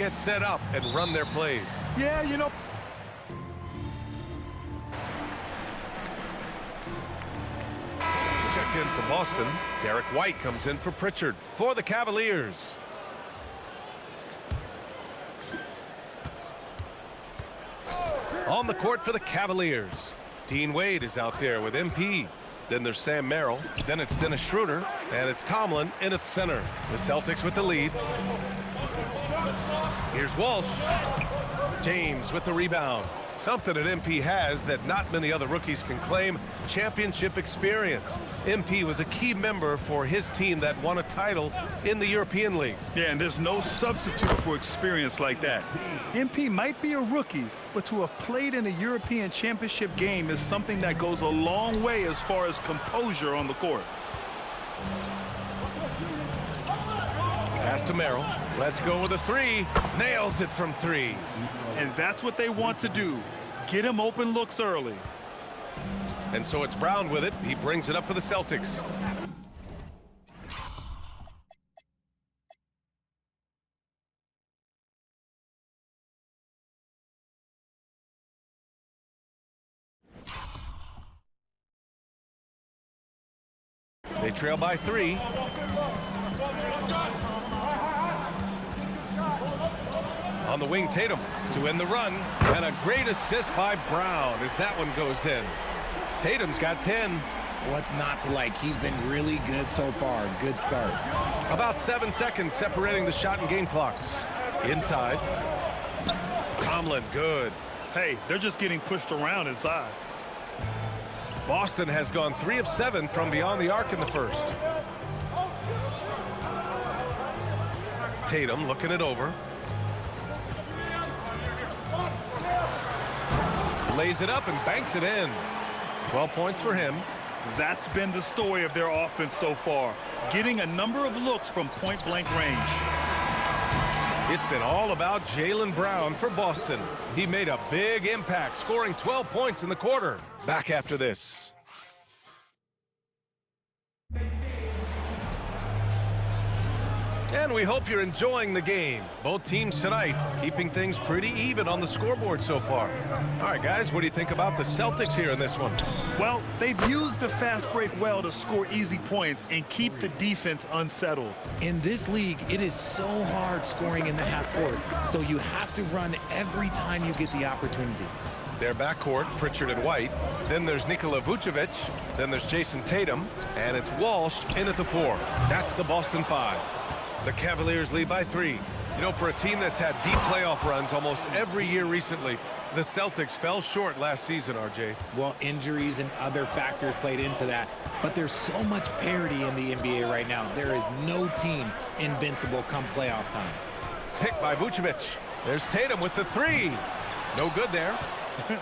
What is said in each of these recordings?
get set up and run their plays. Yeah, you know. Checked in for Boston. Derek White comes in for Pritchard for the Cavaliers. On the court for the Cavaliers, Dean Wade is out there with MP. Then there's Sam Merrill. Then it's Dennis Schroeder. And it's Tomlin in at center. The Celtics with the lead. Here's Walsh. James with the rebound. Something that MP has that not many other rookies can claim: championship experience. MP was a key member for his team that won a title in the European League. Yeah, and there's no substitute for experience like that. MP might be a rookie, but to have played in a European championship game is something that goes a long way as far as composure on the court. Pass to Merrill. Let's go with a three. Nails it from three. And that's what they want to do. Get him open looks early. And so it's Brown with it. He brings it up for the Celtics. They trail by 3. On the wing, Tatum to end the run, and a great assist by Brown as that one goes in. Tatum's got 10. What's not to like? He's been really good so far. Good start. About 7 seconds separating the shot and game clocks. Inside. Tomlin, good. Hey, they're just getting pushed around inside. Boston has gone 3 of 7 from beyond the arc in the first. Tatum looking it over. Lays it up and banks it in. 12 points for him. That's been the story of their offense so far, getting a number of looks from point-blank range. It's been all about Jaylen Brown for Boston. He made a big impact, scoring 12 points in the quarter. Back after this. And we hope you're enjoying the game. Both teams tonight keeping things pretty even on the scoreboard so far. All right, guys, what do you think about the Celtics here in this one? Well, they've used the fast break well to score easy points and keep the defense unsettled. In this league, it is so hard scoring in the half court, so you have to run every time you get the opportunity. Their backcourt, Pritchard and White. Then there's Nikola Vucevic. Then there's Jason Tatum. And it's Walsh in at the 4. That's the Boston 5. The Cavaliers lead by 3. You know, for a team that's had deep playoff runs almost every year recently, the Celtics fell short last season, RJ. Well, injuries and other factors played into that, but there's so much parity in the NBA right now. There is no team invincible come playoff time. Picked by Vucevic. There's Tatum with the 3. No good there.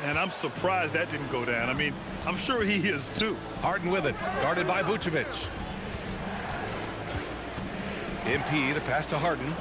And I'm surprised that didn't go down. I mean, I'm sure he is too. Harden with it, guarded by Vucevic. MP, the pass to Harden.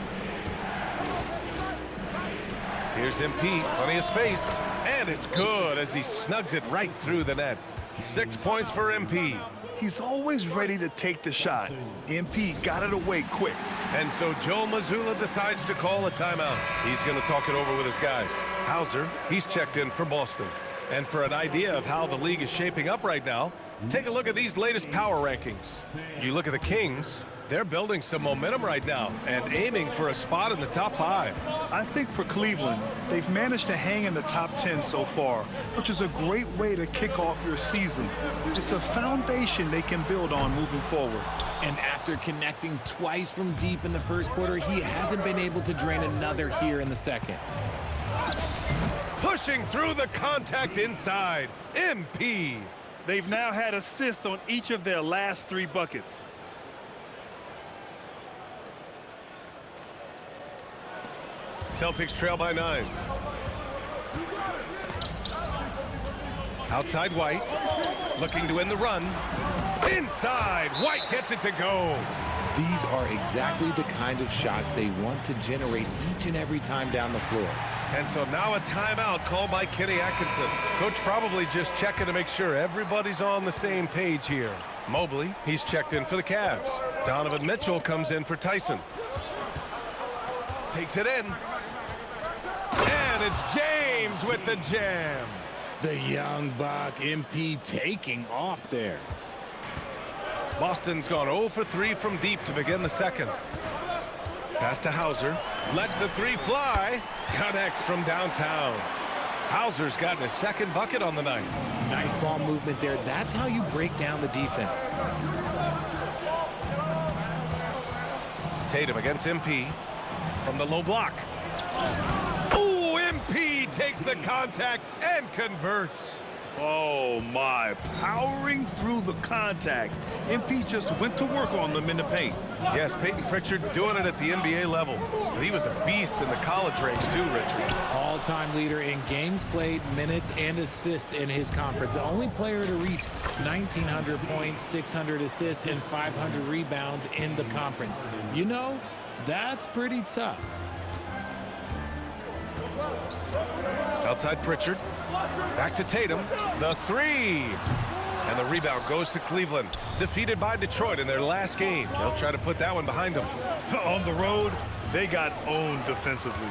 Here's MP, plenty of space, and it's good as he snugs it right through the net. 6 points for MP. He's always ready to take the shot. MP got it away quick. And so Joe Mazzulla decides to call a timeout. He's going to talk it over with his guys. Hauser, he's checked in for Boston. And for an idea of how the league is shaping up right now, take a look at these latest power rankings. You look at the Kings. They're building some momentum right now and aiming for a spot in the top 5. I think for Cleveland, they've managed to hang in the top 10 so far, which is a great way to kick off your season. It's a foundation they can build on moving forward. And after connecting twice from deep in the first quarter, he hasn't been able to drain another here in the second. Pushing through the contact inside, MP. They've now had assists on each of their last 3 buckets. Celtics trail by 9. Outside White, looking to end the run. Inside, White gets it to go. These are exactly the kind of shots they want to generate each and every time down the floor. And so now a timeout called by Kenny Atkinson. Coach probably just checking to make sure everybody's on the same page here. Mobley, he's checked in for the Cavs. Donovan Mitchell comes in for Tyson. Takes it in. And it's James with the jam. The young buck, MP, taking off there. Boston's gone 0 for 3 from deep to begin the second. Pass to Hauser. Lets the three fly. Connects from downtown. Hauser's gotten his second bucket on the night. Nice ball movement there. That's how you break down the defense. Tatum against MP from the low block. Ooh, MP takes the contact and converts. Oh, my. Powering through the contact. MP just went to work on them in the paint. Yes, Peyton Pritchard doing it at the NBA level. But he was a beast in the college range too, Richard. All-time leader in games played, minutes, and assists in his conference. The only player to reach 1,900 points, 600 assists, and 500 rebounds in the conference. You know, that's pretty tough. Outside Pritchard. Back to Tatum. The three. And the rebound goes to Cleveland. Defeated by Detroit in their last game. They'll try to put that one behind them. On the road, they got owned defensively.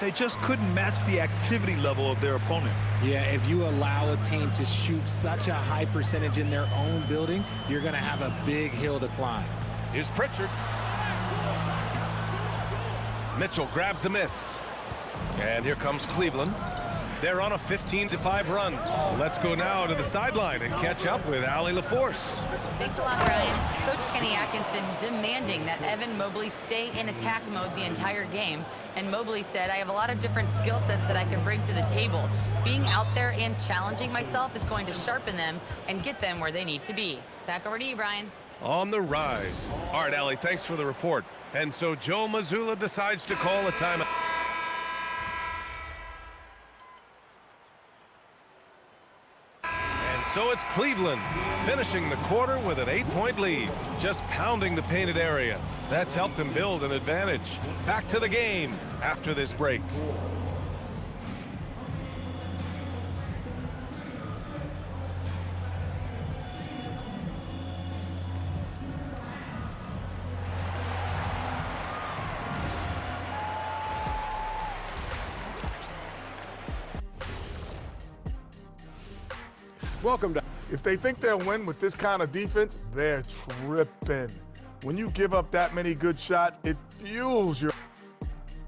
They just couldn't match the activity level of their opponent. Yeah, if you allow a team to shoot such a high percentage in their own building, you're going to have a big hill to climb. Here's Pritchard. Mitchell grabs a miss. And here comes Cleveland. They're on a 15-5 run. Let's go now to the sideline and catch up with Allie LaForce. Thanks a lot, Brian. Coach Kenny Atkinson demanding that Evan Mobley stay in attack mode the entire game. And Mobley said, I have a lot of different skill sets that I can bring to the table. Being out there and challenging myself is going to sharpen them and get them where they need to be. Back over to you, Brian. On the rise. All right, Allie, thanks for the report. And so Joe Mazzulla decides to call a timeout. So it's Cleveland finishing the quarter with an 8-point lead, just pounding the painted area. That's helped them build an advantage. Back to the game after this break. Welcome to. If they think they'll win with this kind of defense, they're tripping. When you give up that many good shots, it fuels your.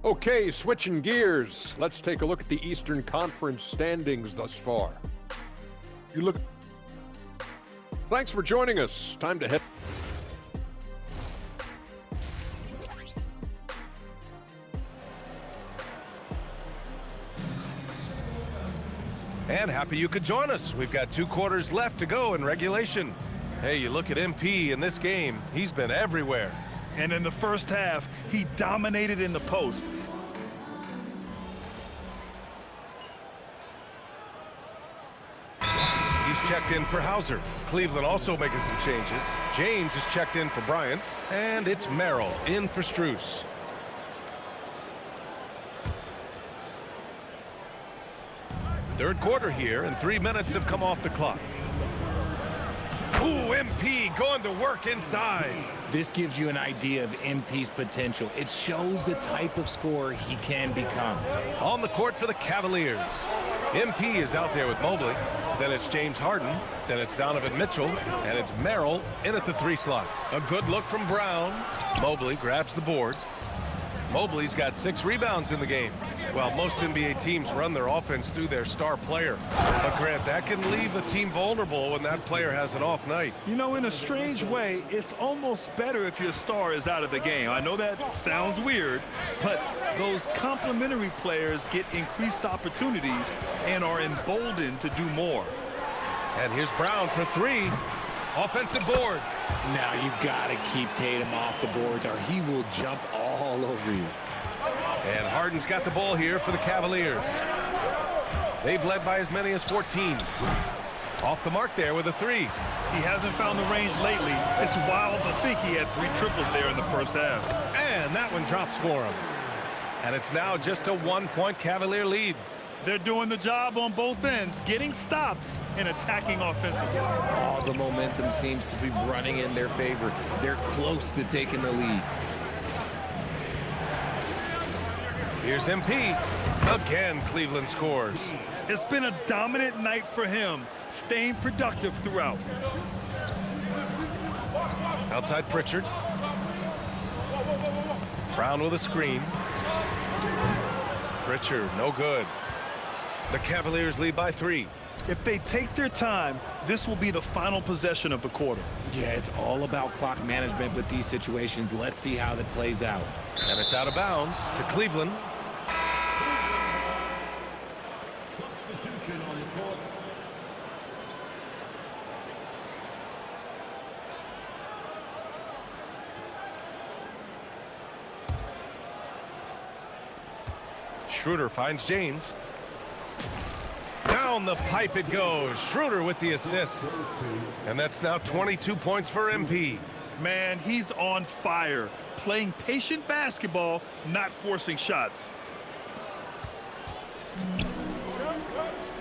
Okay, switching gears. Let's take a look at the Eastern Conference standings thus far. You look. Thanks for joining us. Time to head. And happy you could join us. We've got 2 quarters left to go in regulation. Hey, you look at MP in this game, he's been everywhere. And in the first half, he dominated in the post. He's checked in for Hauser. Cleveland also making some changes. James is checked in for Bryant. And it's Merrill in for Strus. Third quarter here, and 3 minutes have come off the clock. Ooh, MP going to work inside. This gives you an idea of MP's potential. It shows the type of scorer he can become. On the court for the Cavaliers. MP is out there with Mobley. Then it's James Harden. Then it's Donovan Mitchell. And it's Merrill in at the 3 slot. A good look from Brown. Mobley grabs the board. Mobley's got 6 rebounds in the game. Well, most NBA teams run their offense through their star player. But Grant, that can leave a team vulnerable when that player has an off night. You know, in a strange way, it's almost better if your star is out of the game. I know that sounds weird, but those complementary players get increased opportunities and are emboldened to do more. And here's Brown for 3. Offensive board. Now you've got to keep Tatum off the boards or he will jump all over you. And Harden's got the ball here for the Cavaliers. They've led by as many as 14. Off the mark there with a 3. He hasn't found the range lately. It's wild to think he had 3 triples there in the first half. And that one drops for him. And it's now just a 1-point Cavalier lead. They're doing the job on both ends, getting stops and attacking offensively. All the momentum seems to be running in their favor. They're close to taking the lead. Here's MP. Again, Cleveland scores. It's been a dominant night for him, staying productive throughout. Outside Pritchard. Brown with a screen. Pritchard, no good. The Cavaliers lead by 3. If they take their time, this will be the final possession of the quarter. Yeah, it's all about clock management with these situations. Let's see how that plays out. And it's out of bounds to Cleveland. Schroeder finds James. Down the pipe it goes. Schroeder with the assist. And that's now 22 points for MP. Man, he's on fire. Playing patient basketball, not forcing shots.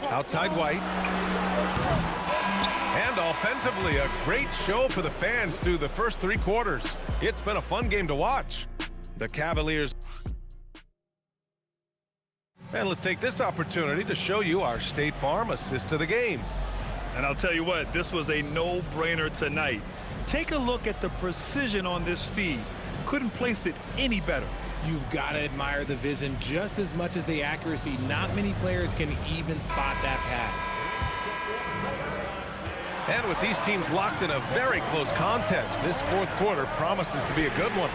Outside White. And offensively, a great show for the fans through the first 3 quarters. It's been a fun game to watch. The Cavaliers. And let's take this opportunity to show you our State Farm assist of the game. And I'll tell you what, this was a no-brainer tonight. Take a look at the precision on this feed. Couldn't place it any better. You've got to admire the vision just as much as the accuracy. Not many players can even spot that pass. And with these teams locked in a very close contest, this fourth quarter promises to be a good one.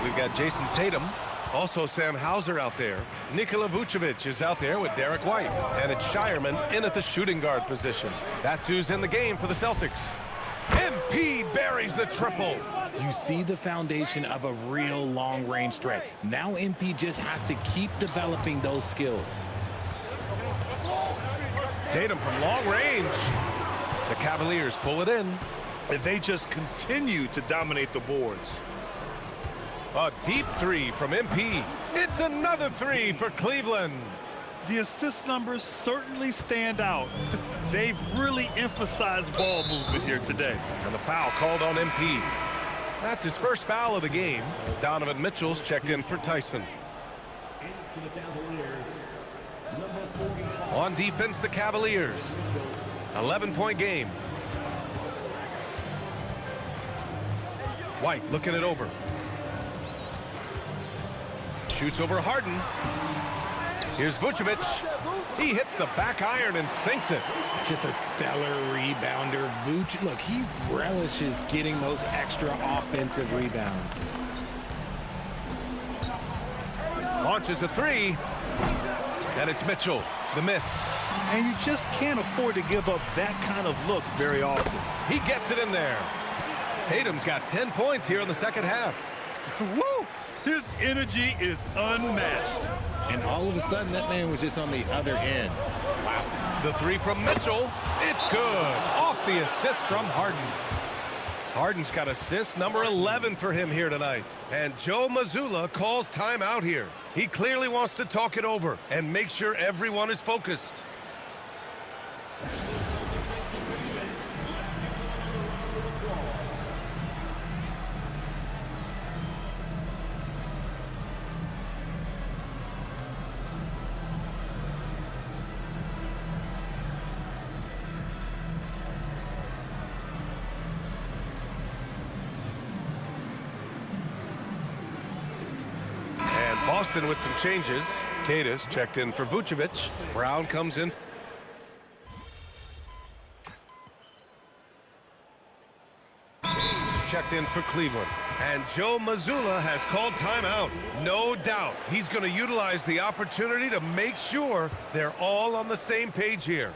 We've got Jason Tatum, also Sam Hauser out there. Nikola Vucevic is out there with Derek White. And it's Shireman in at the shooting guard position. That's who's in the game for the Celtics. MP buries the triple. You see the foundation of a real long-range threat. Now MP just has to keep developing those skills. Tatum from long range. The Cavaliers pull it in. If they just continue to dominate the boards. A deep 3 from MP. It's another 3 for Cleveland. The assist numbers certainly stand out. They've really emphasized ball movement here today. And the foul called on MP. That's his first foul of the game. Donovan Mitchell's checked in for Tyson. On defense, the Cavaliers. 11-point game. White looking it over. Shoots over Harden. Here's Vucevic. He hits the back iron and sinks it. Just a stellar rebounder. Vucevic, look, he relishes getting those extra offensive rebounds. Launches a 3. And it's Mitchell. The miss. And you just can't afford to give up that kind of look very often. He gets it in there. Tatum's got 10 points here in the second half. Woo! His energy is unmatched. And all of a sudden, that man was just on the other end. Wow. The 3 from Mitchell. It's good. Off the assist from Harden. Harden's got assist number 11 for him here tonight. And Joe Mazzulla calls timeout here. He clearly wants to talk it over and make sure everyone is focused. Boston with some changes. Cadis checked in for Vucevic. Brown comes in. Checked in for Cleveland. And Joe Mazzulla has called timeout. No doubt he's going to utilize the opportunity to make sure they're all on the same page here.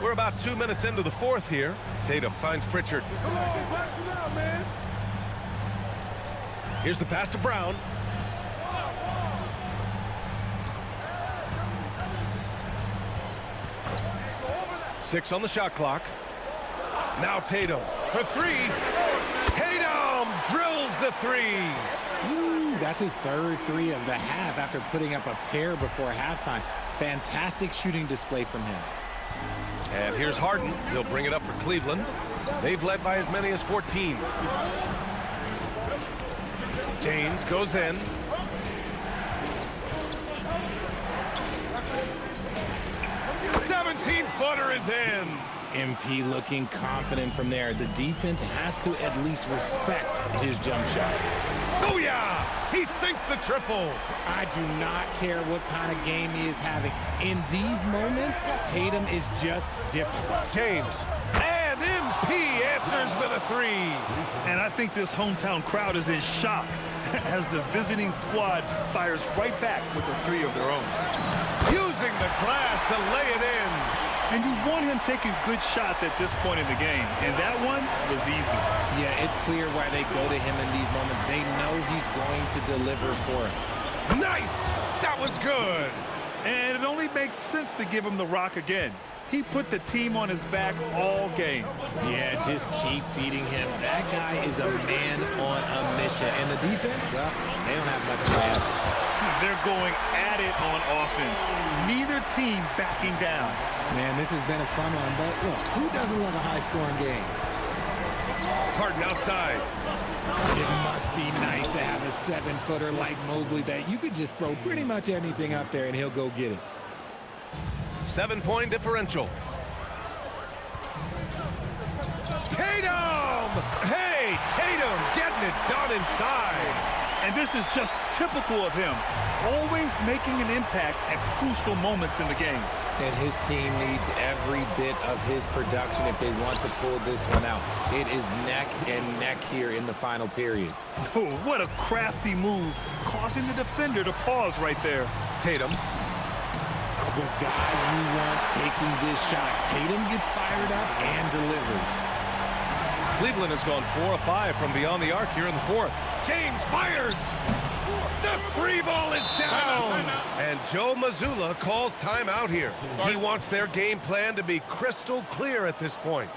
We're about 2 minutes into the fourth here. Tatum finds Pritchard. Come on, box it out, man. Here's the pass to Brown. Six on the shot clock. Now Tatum for 3. Tatum drills the 3. Ooh, that's his third 3 of the half after putting up a pair before halftime. Fantastic shooting display from him. And here's Harden. He'll bring it up for Cleveland. They've led by as many as 14. James goes in. is in. MP looking confident from there. The defense has to at least respect his jump shot. Booyah! He sinks the triple. I do not care what kind of game he is having. In these moments, Tatum is just different. James. And MP answers with a three. And I think this hometown crowd is in shock as the visiting squad fires right back with a three of their own. Using the glass to lay it in. And you want him taking good shots at this point in the game. And that one was easy. Yeah, it's clear why they go to him in these moments. They know he's going to deliver for him. Nice! That was good. And it only makes sense to give him the rock again. He put the team on his back all game. Yeah, just keep feeding him. That guy is a man on a mission. And the defense, well, they don't have much to ask. They're going at it on offense. Neither team backing down. Man, this has been a fun one, but look, who doesn't love a high-scoring game? Harden outside. It must be nice to have a 7-footer like Mobley that you could just throw pretty much anything up there and he'll go get it. 7-point differential. Tatum! Hey, Tatum getting it done inside. And this is just typical of him, always making an impact at crucial moments in the game. And his team needs every bit of his production if they want to pull this one out. It is neck and neck here in the final period. Oh, what a crafty move, causing the defender to pause right there. Tatum. The guy you want taking this shot. Tatum gets fired up and delivers. Cleveland has gone 4 of 5 from beyond the arc here in the fourth. James fires. The free ball is down. And Joe Mazzulla calls timeout here. He wants their game plan to be crystal clear at this point.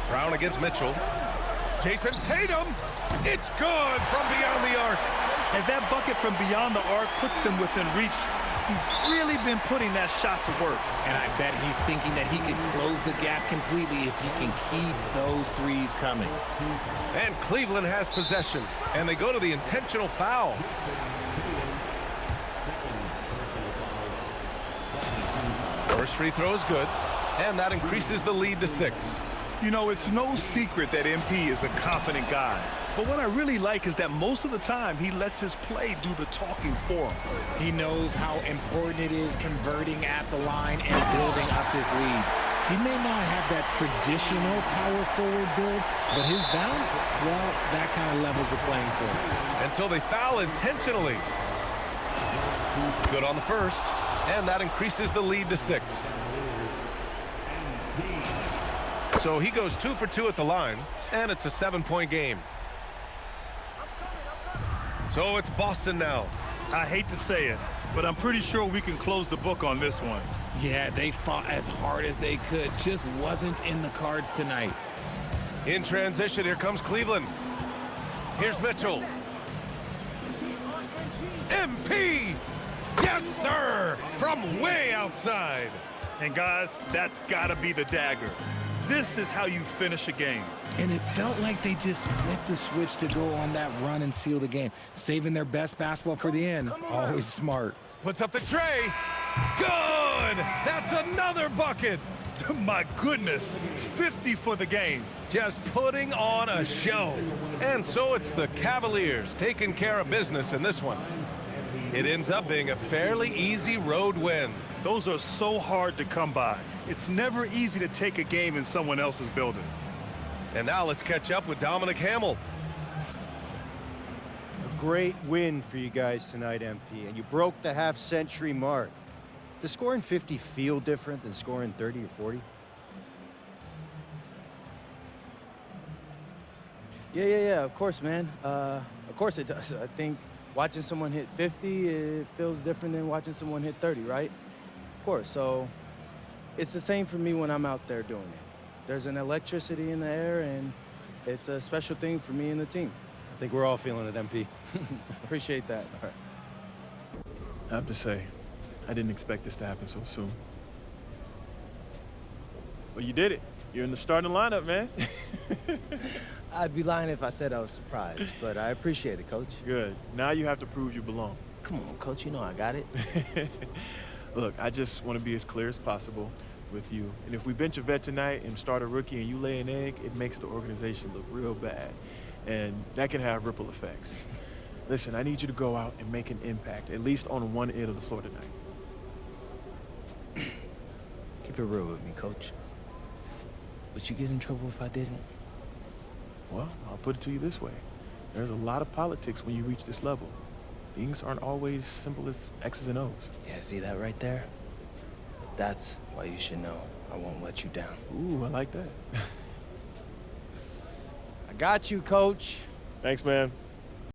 Brown against Mitchell. Jason Tatum. It's good from beyond the arc. And that bucket from beyond the arc puts them within reach. He's really been putting that shot to work. And I bet he's thinking that he can close the gap completely if he can keep those threes coming. And Cleveland has possession. And they go to the intentional foul. First free throw is good. And that increases the lead to 6. You know, it's no secret that MP is a confident guy. But what I really like is that most of the time he lets his play do the talking for him. He knows how important it is converting at the line and building up this lead. He may not have that traditional power forward build, but his bounce, well, that kind of levels the playing field. And so they foul intentionally. Good on the first. And that increases the lead to 6. So he goes 2 for 2 at the line, and it's a 7-point game. So it's Boston now. I hate to say it, but I'm pretty sure we can close the book on this one. Yeah, they fought as hard as they could. Just wasn't in the cards tonight. In transition, here comes Cleveland. Here's Mitchell. MP! Yes, sir! From way outside. And guys, that's gotta be the dagger. This is how you finish a game. And it felt like they just flipped the switch to go on that run and seal the game. Saving their best basketball for the end. Always smart. Puts up the tray. Good! That's another bucket. My goodness, 50 for the game. Just putting on a show. And so it's the Cavaliers taking care of business in this one. It ends up being a fairly easy road win. Those are so hard to come by. It's never easy to take a game in someone else's building. And now let's catch up with Dominic Hamill. A great win for you guys tonight, MP, and you broke the half-century mark. Does scoring 50 feel different than scoring 30 or 40? Yeah, of course, man. Of course it does. I think watching someone hit 50, it feels different than watching someone hit 30, right? Of course, so it's the same for me when I'm out there doing it. There's an electricity in the air, and it's a special thing for me and the team. I think we're all feeling it, MP. Appreciate that. I have to say, I didn't expect this to happen so soon. But you did it. You're in the starting lineup, man. I'd be lying if I said I was surprised, but I appreciate it, Coach. Good. Now you have to prove you belong. Come on, Coach, you know I got it. Look, I just want to be as clear as possible with you. And if we bench a vet tonight and start a rookie and you lay an egg, it makes the organization look real bad. And that can have ripple effects. Listen, I need you to go out and make an impact, at least on one end of the floor tonight. Keep it real with me, Coach. Would you get in trouble if I didn't? Well, I'll put it to you this way. There's a lot of politics when you reach this level. Things aren't always simple as X's and O's. Yeah, see that right there? That's why you should know I won't let you down. Ooh, I like that. I got you, Coach. Thanks, man.